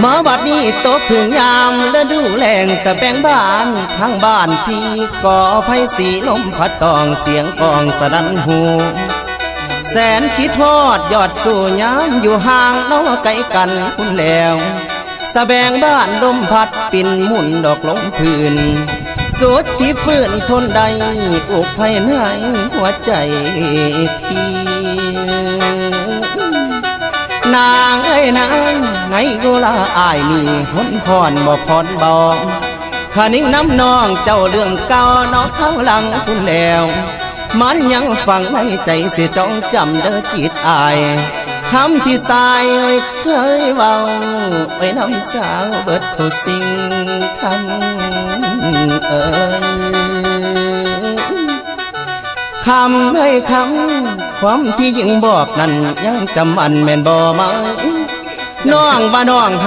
มาบัดนี้ตกถึงยามฤดูแล้งสะแบงบ้านทางบ้านพี่ก่อไฟสีลมพัดตองเสียงกองสนั่นหูแสนคิดทอดยอดสู่ยามอยู่ห่างน้อไกลกันคุณแล้วสะแบงบ้านลมพัดปิ่นหมุนดอกลงพื้นสุดที่ฟื้นทนใดอกภายในหัวใจพี่นางเอ้ยนางไงกูละอายนี่หนพรบ่พรบอกข้านิ่งน้ำนองเจ้าเรื่องเก่าน้องข้างหลังคุณแล้วมันยังฝังในใจเสียจ้องจำเด้อจิตอายคำที่สายเคยเว้าไว้น้ำสาวเบิดทุกสิ่งคำคำให้คำความที่ยิ่งบอกนั้นยังจำมันแม่นบ่มาน้องว่าน้องฮัก